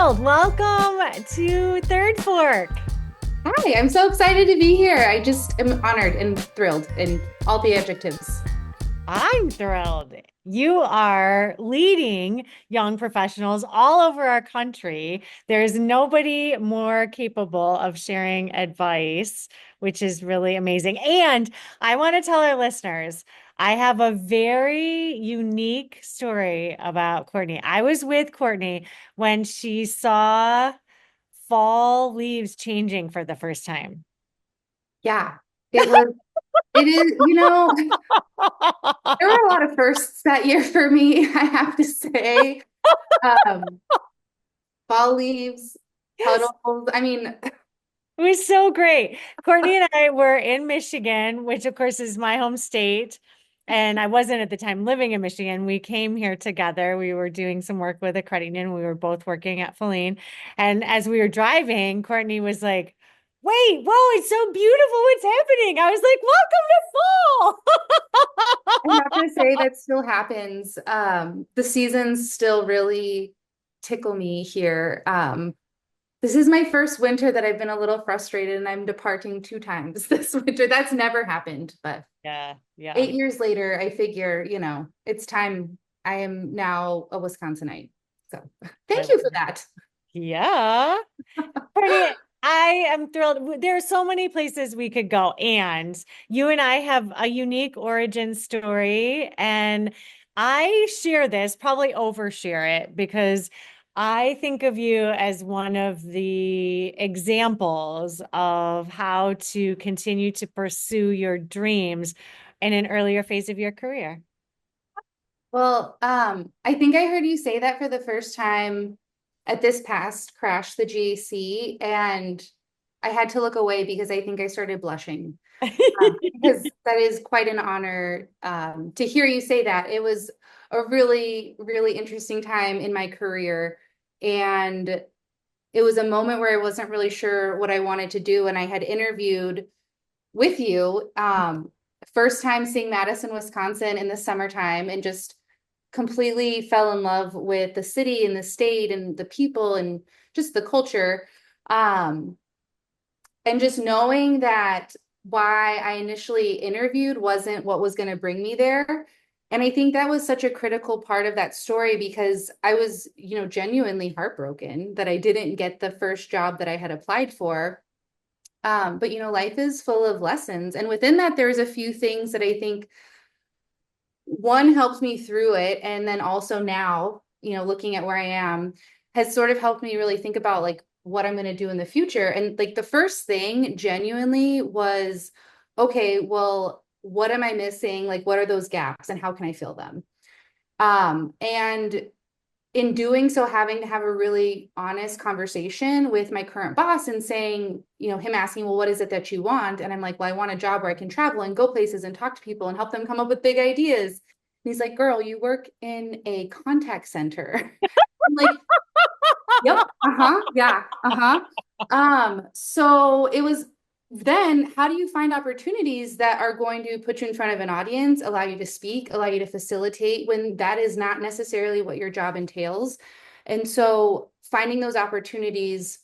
Arnold, welcome to Third Fork. Hi, I'm so excited to be here. I just am honored and thrilled in all the adjectives. I'm thrilled. You are leading young professionals all over our country. There's nobody more capable of sharing advice, which is really amazing. And I want to tell our listeners, I have a very unique story about Courtney. I was with Courtney when she saw fall leaves changing for the first time. Yeah, it was, it is, there were a lot of firsts that year for me, I have to say. Um, Fall leaves, Yes. puddles. I mean, It was so great. Courtney and I were in Michigan, which of course is my home state. And I wasn't at the time living in Michigan. We came here together. We were doing some work with a credit union. We were both working at Filene. And as we were driving, Courtney was like, wait, whoa, it's so beautiful. What's happening? I was I like, have to say that still happens. The seasons still really tickle me here. This is my first winter that I've been a little frustrated and I'm departing 2 times this winter. That's never happened, but yeah, yeah. 8 years later, I figure, it's time. I am now a Wisconsinite. So I thank you for that. Yeah. Courtney, I am thrilled. There are so many places we could go, and you and I have a unique origin story. And I share this, probably overshare it, because I think of you as one of the examples of how to continue to pursue your dreams in an earlier phase of your career. Well, I think I heard you say that for the first time at this past crash, the GAC, and I had to look away because I think I started blushing. Because that is quite an honor to hear you say that. It was a really, really interesting time in my career. And it was a moment where I wasn't really sure what I wanted to do. And I had interviewed with you, first time seeing Madison, Wisconsin in the summertime, and just completely fell in love with the city and the state and the people and just the culture. Um, and just knowing that why I initially interviewed wasn't what was going to bring me there. And I think that was such a critical part of that story because I was, genuinely heartbroken that I didn't get the first job that I had applied for. But life is full of lessons. And within that, there's a few things that I think one helped me through it. And then also now, looking at where I am, has sort of helped me really think about like what I'm going to do in the future. And like the first thing genuinely was, okay, well, what am I missing? Like, what are those gaps and how can I fill them? And in doing so, having to have a really honest conversation with my current boss and saying, him asking, well, what is it that you want? And I'm like, well, I want a job where I can travel and go places and talk to people and help them come up with big ideas. And he's like, girl, you work in a contact center. I'm like, yep, uh-huh, yeah, uh-huh. So it was then how do you find opportunities that are going to put you in front of an audience, allow you to speak, allow you to facilitate when that is not necessarily what your job entails? And so finding those opportunities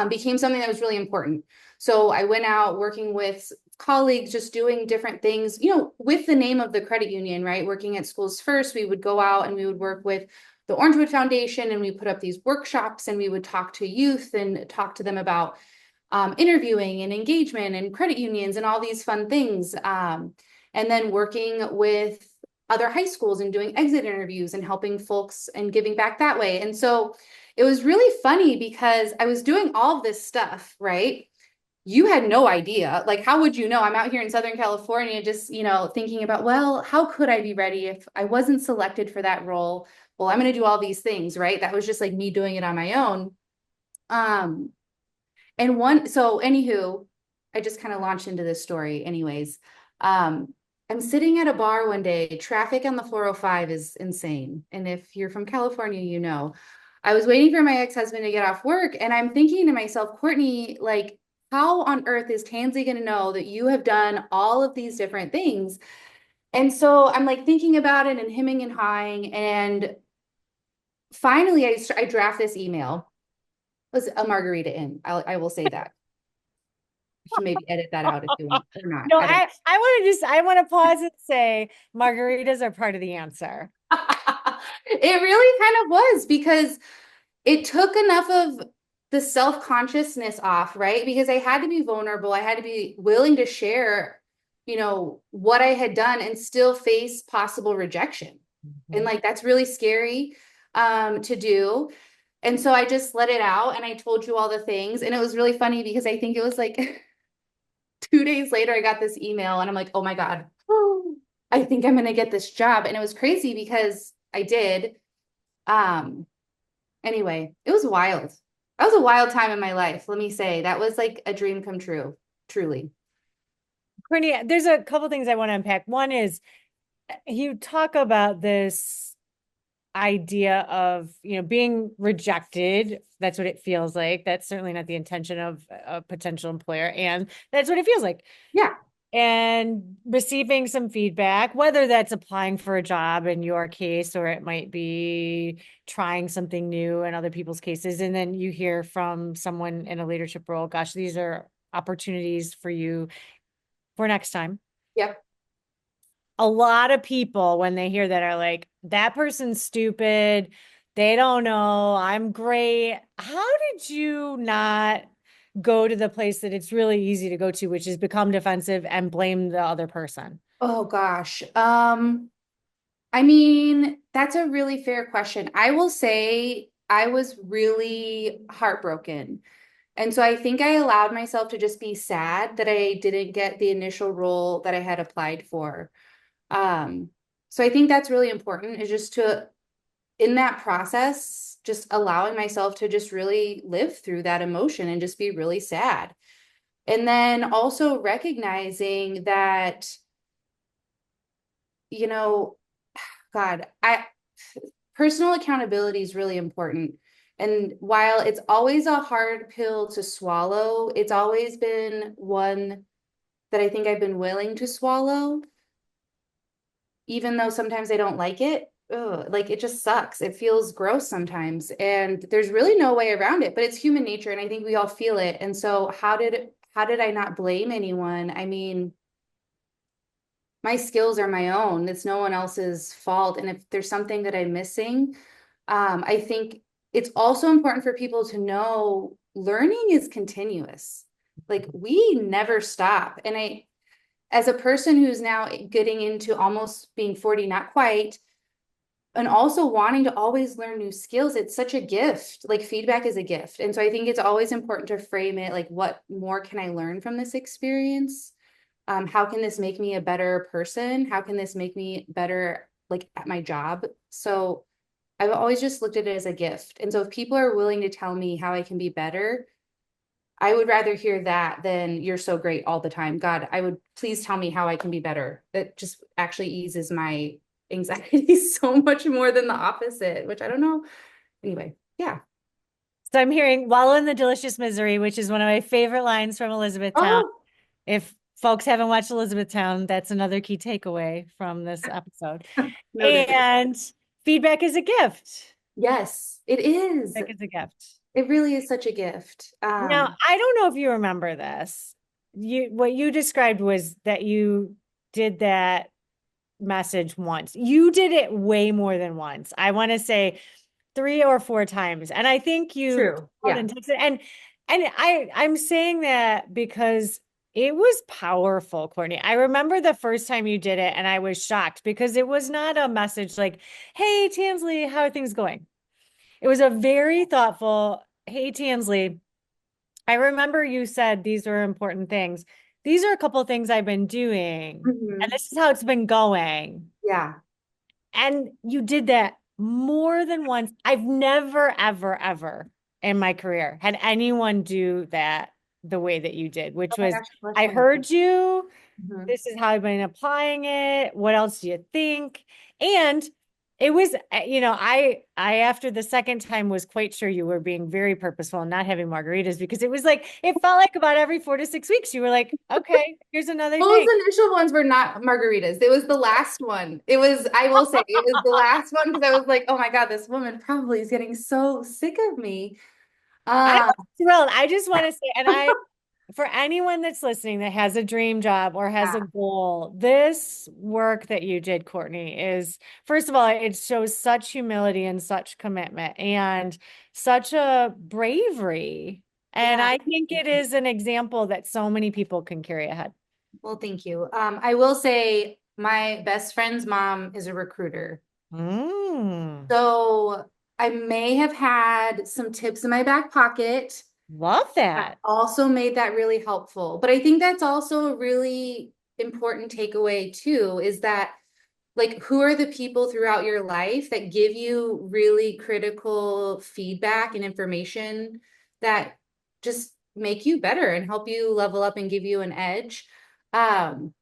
became something that was really important. So I went out working with colleagues, just doing different things, with the name of the credit union, right? Working at Schools First, we would go out and we would work with the Orangewood Foundation and we put up these workshops and we would talk to youth and talk to them about interviewing and engagement and credit unions and all these fun things. And then working with other high schools and doing exit interviews and helping folks and giving back that way. And so it was really funny because I was doing all of this stuff, right? You had no idea. Like, how would you know? I'm out here in Southern California just, thinking about, well, how could I be ready if I wasn't selected for that role? Well, I'm going to do all these things, right? That was just like me doing it on my own. Um, so anywho, I just kind of launched into this story anyways. Um, I'm sitting at a bar one day, traffic on the 405 is insane. And if you're from California, I was waiting for my ex-husband to get off work and I'm thinking to myself, Courtney, like, how on earth is Tansley going to know that you have done all of these different things? And so I'm like thinking about it and hemming and hawing. And finally I draft this email. It was a margarita in. I will say that. You should maybe edit that out if you want or not. No, I don't. I want to pause and say margaritas are part of the answer. It really kind of was because it took enough of the self-consciousness off, right? Because I had to be vulnerable. I had to be willing to share, what I had done and still face possible rejection. And Mhm. like that's really scary to do. And so I just let it out and I told you all the things. And it was really funny because I think it was like 2 days later, I got this email and I'm like, oh my God, I think I'm gonna get this job. And it was crazy because I did. Um, Anyway, it was wild. That was a wild time in my life. Let me say that was like a dream come true, truly. Courtney, there's a couple things I want to unpack. One is you talk about this idea of, being rejected. That's what it feels like. That's certainly not the intention of a potential employer. And that's what it feels like. Yeah. And receiving some feedback, whether that's applying for a job in your case, or it might be trying something new in other people's cases. And then you hear from someone in a leadership role, gosh, these are opportunities for you for next time. Yep. A lot of people, when they hear that, are like, that person's stupid. They don't know. I'm great. How did you not go to the place that it's really easy to go to, which is become defensive and blame the other person? Oh gosh. I mean, that's a really fair question. I will say I was really heartbroken. And so I think I allowed myself to just be sad that I didn't get the initial role that I had applied for. Um, so I think that's really important is just to in that process, just allowing myself to just really live through that emotion and just be really sad. And then also recognizing that, you know, God, I personal accountability is really important. And while it's always a hard pill to swallow, it's always been one that I think I've been willing to swallow, even though sometimes I don't like it. Ugh, like it just sucks. It feels gross sometimes. And there's really no way around it, but it's human nature. And I think we all feel it. And so how did I not blame anyone? I mean, my skills are my own. It's no one else's fault. And if there's something that I'm missing, I think it's also important for people to know learning is continuous. Like we never stop. And as a person who's now getting into almost being 40, not quite, and also wanting to always learn new skills, it's such a gift. Like feedback is a gift. And so I think it's always important to frame it like, what more can I learn from this experience? How can this make me a better person? How can this make me better like at my job? So I've always just looked at it as a gift. And so if people are willing to tell me how I can be better, I would rather hear that than you're so great all the time. God, I would please tell me how I can be better. That just actually eases my anxiety so much more than the opposite, which I don't know. Anyway, yeah. So I'm hearing "Wallow in the Delicious Misery," which is one of my favorite lines from Elizabethtown. Oh, If folks haven't watched Elizabethtown, that's another key takeaway from this episode. noted. And feedback is a gift. Yes, it is. Feedback is a gift. It really is such a gift. Now, I don't know if you remember this. What you described was that you did that message once. You did it way more than once. I want to say 3 or 4 times. And I think you True. called Yeah. and texted. And I'm saying that because it was powerful, Courtney. I remember the first time you did it, and I was shocked because it was not a message like, "Hey, Tansley, how are things going?" It was a very thoughtful, "Hey, Tansley, I remember you said these were important things. These are a couple of things I've been doing, and Mhm. this is how it's been going." Yeah. And you did that more than once. I've never, ever, ever in my career had anyone do that the way that you did, Oh which my was, gosh, I blushing. heard you. Mhm. This is how I've been applying it. What else do you think? And It was, after the second time was quite sure you were being very purposeful and not having margaritas because it was like, it felt like about every 4 to 6 weeks, you were like, okay, here's another Those thing. initial ones were not margaritas. It was the last one. It was, I will say, it was the last one because I was like, oh my God, this woman probably is getting so sick of me. I'm Um, thrilled. I just want to say, for anyone that's listening that has a dream job or has a yeah. goal, this work that you did, Courtney, is, first of all, it shows such humility and such commitment and such a bravery. And Yeah. I think it is an example that so many people can carry ahead. Well, thank you. I will say my best friend's mom is a recruiter. Mm, So I may have had some tips in my back pocket. love That that. also made that really helpful. But I think that's also a really important takeaway too, is that like who are the people throughout your life that give you really critical feedback and information that just make you better and help you level up and give you an edge. Um,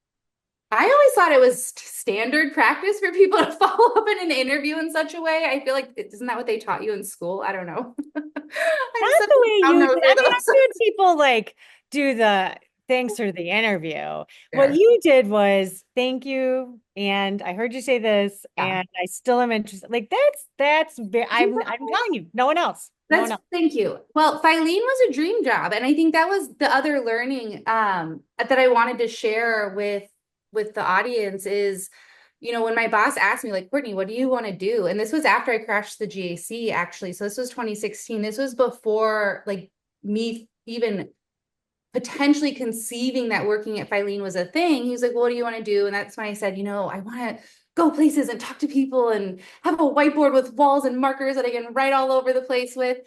I always thought it was standard practice for people to follow up in an interview in such a way. I feel like isn't that what they taught you in school? I don't know. I'm Not such the a way brown you did. I noser mean, though. I've seen people like do the thanks for the interview. What Fair. you did was thank you, and I heard you say this, Yeah. and I still am interested. Like I'm telling you, no one else, no one That's else. thank you. Well, Filene was a dream job, and I think that was the other learning that I wanted to share with the audience is, when my boss asked me like, Courtney, what do you want to do? And this was after I crashed the GAC actually. So this was 2016. This was before like me even potentially conceiving that working at Filene was a thing. He was like, well, what do you want to do? And that's when I said, I want to go places and talk to people and have a whiteboard with walls and markers that I can write all over the place with.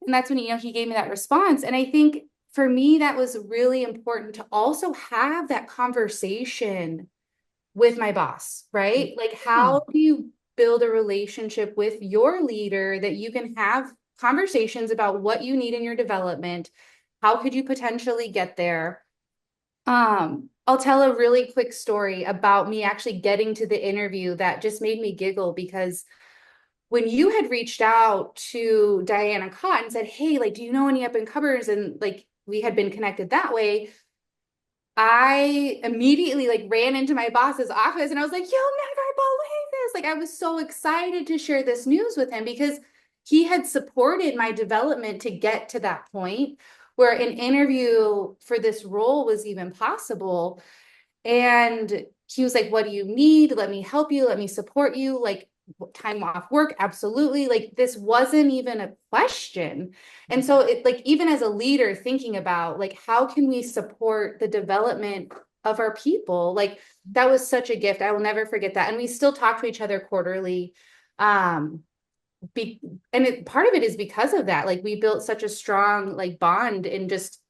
And that's when, he gave me that response. And I think for me, that was really important to also have that conversation with my boss, right? Like, how do you build a relationship with your leader that you can have conversations about what you need in your development? How could you potentially get there? I'll tell a really quick story about me actually getting to the interview that just made me giggle because when you had reached out to Diana Cott and said, hey, like, do you know any up and comers? And like, we had been connected that way. I immediately like ran into my boss's office and I was like, you'll never believe this. Like, I was so excited to share this news with him because he had supported my development to get to that point where an interview for this role was even possible. And he was like, what do you need? Let me help you. Let me support you. Like, time off work? Absolutely. Like, this wasn't even a question. And so it like, even as a leader thinking about like, how can we support the development of our people? Like, that was such a gift. I will never forget that. And we still talk to each other quarterly. Um, be, and part of it is because of that. Like, we built such a strong like bond in just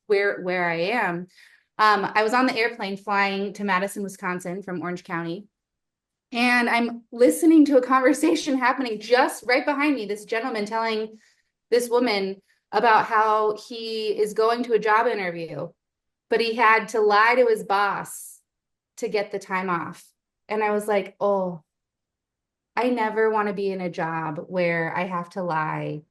where I am. I was on the airplane flying to Madison, Wisconsin from Orange County. And I'm listening to a conversation happening just right behind me. This gentleman telling this woman about how he is going to a job interview, but he had to lie to his boss to get the time off. And I was like, oh, I never want to be in a job where I have to lie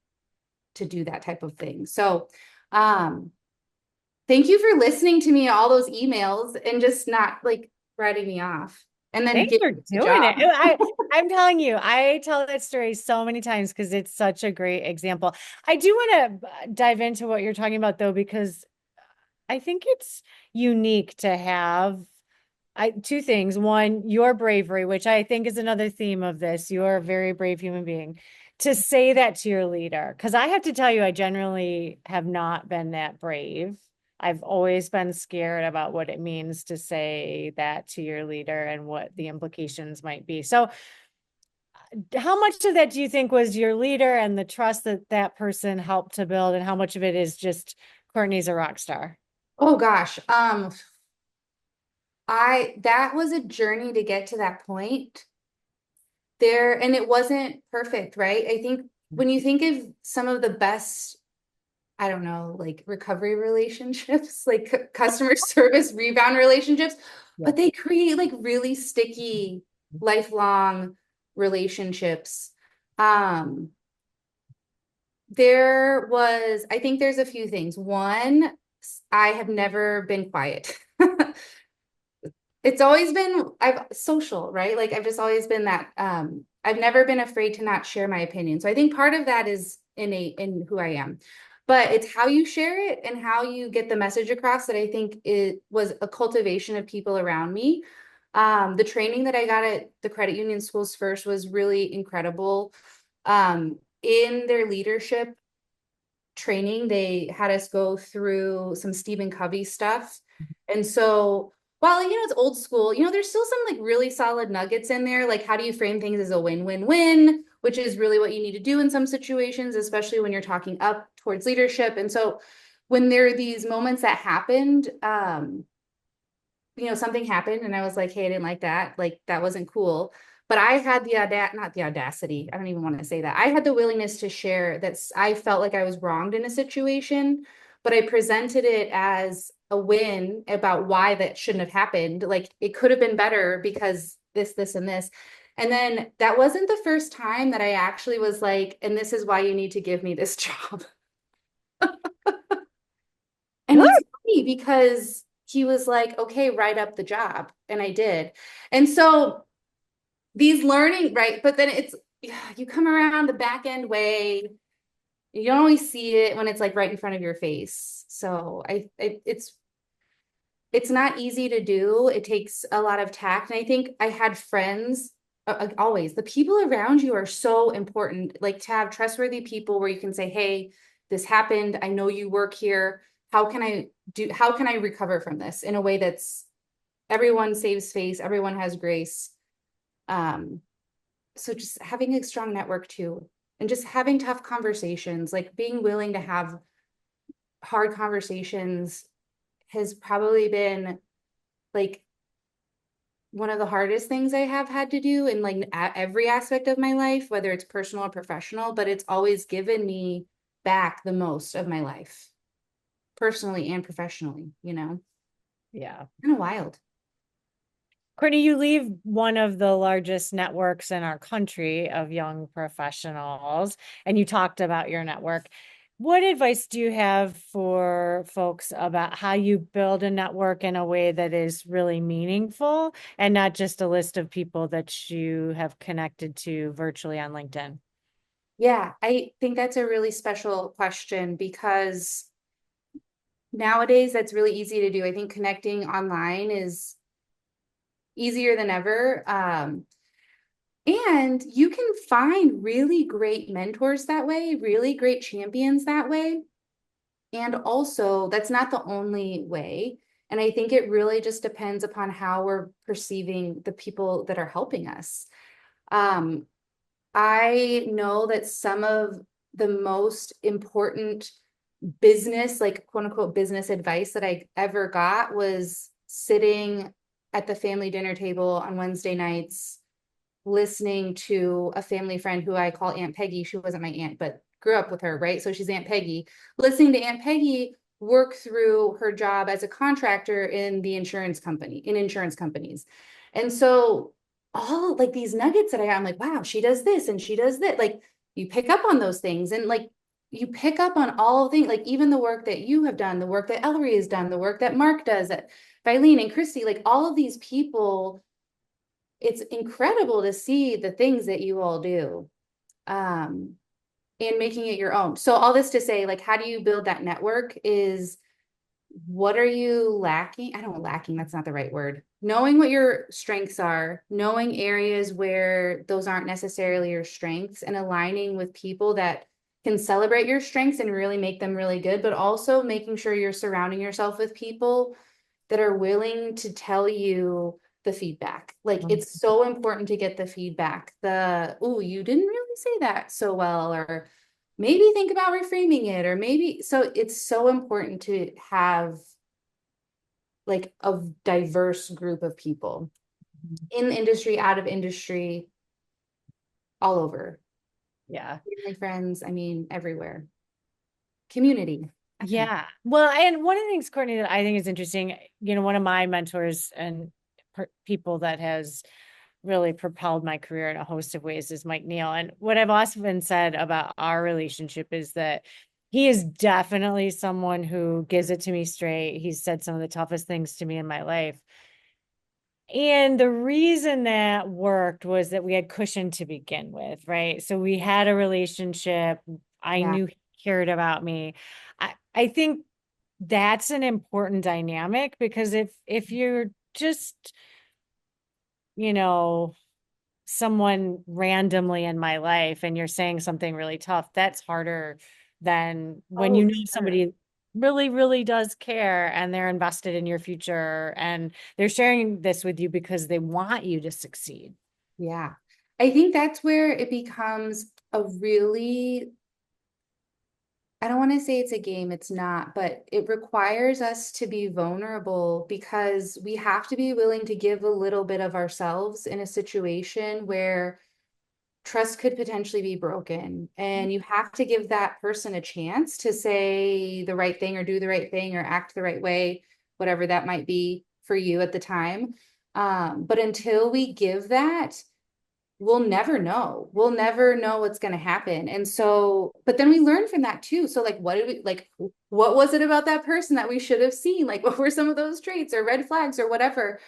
to do that type of thing. So, thank you for listening to me all those emails and just not like writing me off and then Thanks giving for me the doing it. job. I'm telling you, I tell that story so many times because it's such a great example. I do want to dive into what you're talking about though, because I think it's unique to have two things. One, your bravery, which I think is another theme of this. You're a very brave human being to say that to your leader. Because I have to tell you, I generally have not been that brave. I've always been scared about what it means to say that to your leader and what the implications might be. So, how much of that do you think was your leader and the trust that that person helped to build, and how much of it is just Courtney's a rock star? Oh gosh. That was a journey to get to that point there, and it wasn't perfect, right? I think when you think of some of the best, I don't know, like recovery relationships, like customer service rebound relationships, Yeah. but they create like really sticky, lifelong relationships. Um, I think there's a few things. One, I have never been quiet. It's always been I've social, right? Like I've just always been that I've never been afraid to not share my opinion. So I think part of that is innate in who I am. But it's how you share it and how you get the message across that I think it was a cultivation of people around me. The training that I got at the credit union schools first was really incredible. In their leadership training, they had us go through some Stephen Covey stuff. And so while, it's old school, there's still some like really solid nuggets in there. Like, how do you frame things as a win-win-win, which is really what you need to do in some situations, especially when you're talking up towards leadership. And so when there are these moments that happened, something happened and I was like, hey, I didn't like that. Like, that wasn't cool. But I had not the audacity. I don't even want to say that. I had the willingness to share that I felt like I was wronged in a situation, but I presented it as a win about why that shouldn't have happened. Like, it could have been better because this, and this. And then that wasn't the first time that I actually was like, and this is why you need to give me this job. And Good. it's funny because he was like, okay, write up the job. And I did. And so these learning, right? But then you come around the back end way. You don't always see it when it's like right in front of your face. So it's not easy to do. It takes a lot of tact. And I think I had friends, always, the people around you are so important. Like to have trustworthy people where you can say, hey, this happened. I know you work here. How can I recover from this in a way that's everyone saves face, everyone has grace. Um, so just having a strong network too, and just having tough conversations, like being willing to have hard conversations has probably been like one of the hardest things I have had to do in like every aspect of my life, whether it's personal or professional, but it's always given me back the most of my life, personally and professionally, Yeah. kind of wild. Courtney, you leave one of the largest networks in our country of young professionals, and you talked about your network. What advice do you have for folks about how you build a network in a way that is really meaningful and not just a list of people that you have connected to virtually on LinkedIn? Yeah, I think that's a really special question because nowadays that's really easy to do. I think connecting online is easier than ever. And you can find really great mentors that way, really great champions that way. And also, that's not the only way. And I think it really just depends upon how we're perceiving the people that are helping us. Um, I know that some of the most important business, like quote unquote, business advice that I ever got was sitting at the family dinner table on Wednesday nights, listening to a family friend who I call Aunt Peggy. She wasn't my aunt, but grew up with her, right? So she's Aunt Peggy. Listening to Aunt Peggy work through her job as a contractor in insurance companies. And so all like these nuggets that I'm like, wow, she does this and she does that. Like you pick up on those things and like you pick up on all of things, like even the work that you have done, the work that Ellery has done, the work that Mark does, that Filene and Christy, like all of these people, it's incredible to see the things that you all do. Um, and making it your own. So all this to say, like, how do you build that network is what are you lacking? I don't lacking, that's not the right word. Knowing what your strengths are, knowing areas where those aren't necessarily your strengths and aligning with people that can celebrate your strengths and really make them really good, but also making sure you're surrounding yourself with people that are willing to tell you the feedback. Like it's so important to get the feedback. Oh, you didn't really say that so well, or maybe think about reframing it, or maybe so it's so important to have like a diverse group of people in the industry, out of industry, all over. Yeah. Family, friends, I mean, everywhere. Community. Yeah. Well, and one of the things, Courtney, that I think is interesting, one of my mentors and people that has really propelled my career in a host of ways is Mike Neal. And what I've often said about our relationship is that he is definitely someone who gives it to me straight. He's said some of the toughest things to me in my life. And the reason that worked was that we had cushion to begin with, right? So we had a relationship. I Yeah. knew he cared about me. I think that's an important dynamic because if you're just, you know, someone randomly in my life and you're saying something really tough, that's harder than when Oh, you for know sure. somebody really, really does care and they're invested in your future and they're sharing this with you because they want you to succeed. Yeah. I think that's where it becomes a really, I don't want to say it's a game, it's not, but it requires us to be vulnerable because we have to be willing to give a little bit of ourselves in a situation where trust could potentially be broken. And you have to give that person a chance to say the right thing or do the right thing or act the right way, whatever that might be for you at the time. But until we give that, we'll never know. We'll never know what's going to happen. And so, but then we learn from that too. So, like, what did we like? What was it about that person that we should have seen? Like, what were some of those traits or red flags or whatever?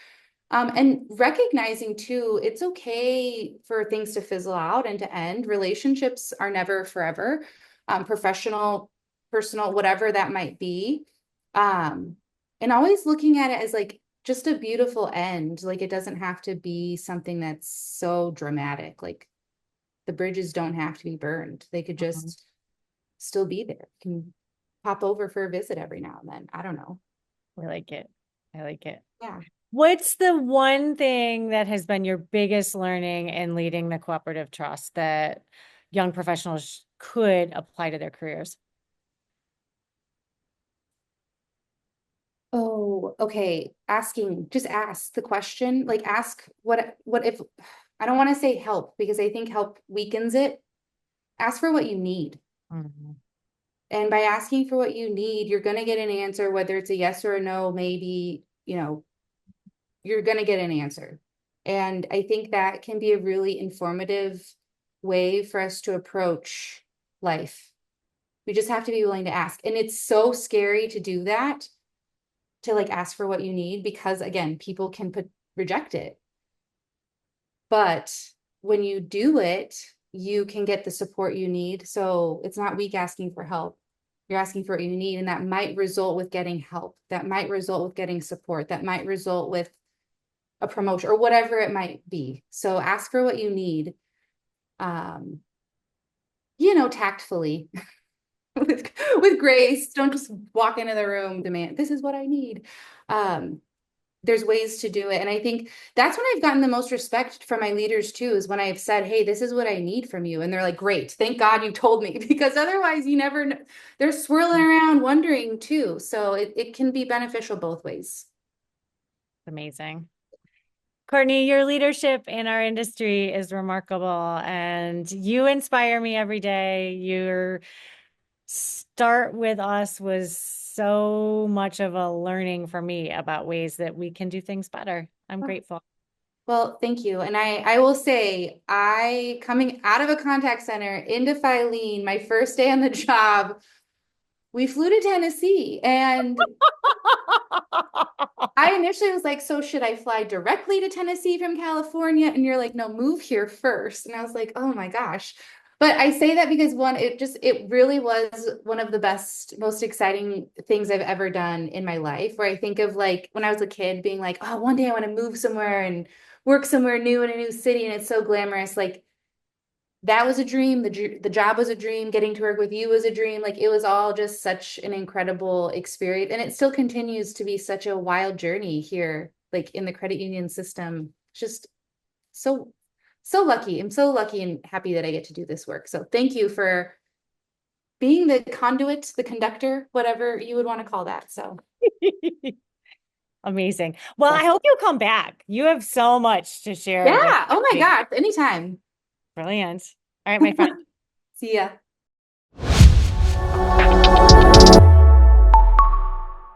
And recognizing too, it's okay for things to fizzle out and to end. Relationships are never forever, professional, personal, whatever that might be. Um, and always looking at it as like just a beautiful end. Like it doesn't have to be something that's so dramatic. Like the bridges don't have to be burned. They could Mhm. just still be there. Can pop over for a visit every now and then. I don't know. I like it. I like it. Yeah. What's the one thing that has been your biggest learning in leading the cooperative trust that young professionals could apply to their careers? Oh, okay. Just ask the question. Like ask what if I don't want to say help because I think help weakens it. Ask for what you need. Mhm. And by asking for what you need, you're going to get an answer, whether it's a yes or a no, maybe, you're going to get an answer. And I think that can be a really informative way for us to approach life. We just have to be willing to ask. And it's so scary to do that, to like ask for what you need, because again, people can reject it. But when you do it, you can get the support you need. So it's not weak asking for help. You're asking for what you need, and that might result with getting help. That might result with getting support. That might result with a promotion or whatever it might be. So ask for what you need, um, tactfully with grace. Don't just walk into the room, demand, this is what I need. Um, there's ways to do it. And I think that's when I've gotten the most respect from my leaders too, is when I've said, hey, this is what I need from you. And they're like, great, thank God you told me, because otherwise you never know. They're swirling around wondering too. So it can be beneficial both ways. Amazing. Courtney, your leadership in our industry is remarkable and you inspire me every day. Your start with us was so much of a learning for me about ways that we can do things better. I'm Oh, grateful. well, thank you. And I will say, I coming out of a contact center into Filene, my first day on the job, we flew to Tennessee, and I initially was like, so should I fly directly to Tennessee from California? And you're like, no, move here first. And I was like, oh my gosh. But I say that because one, it really was one of the best, most exciting things I've ever done in my life. Where I think of like when I was a kid being like, oh, one day I want to move somewhere and work somewhere new in a new city. And it's so glamorous. Like that was a dream. The job was a dream. Getting to work with you was a dream. Like it was all just such an incredible experience. And it still continues to be such a wild journey here, like in the credit union system. Just so, so lucky. I'm so lucky and happy that I get to do this work. So thank you for being the conduit, the conductor, whatever you would want to call that. So Amazing. Well, I yes. hope you come back. You have so much to share with Yeah. Oh my me. gosh. Anytime. Brilliant. All right, my friend. See ya.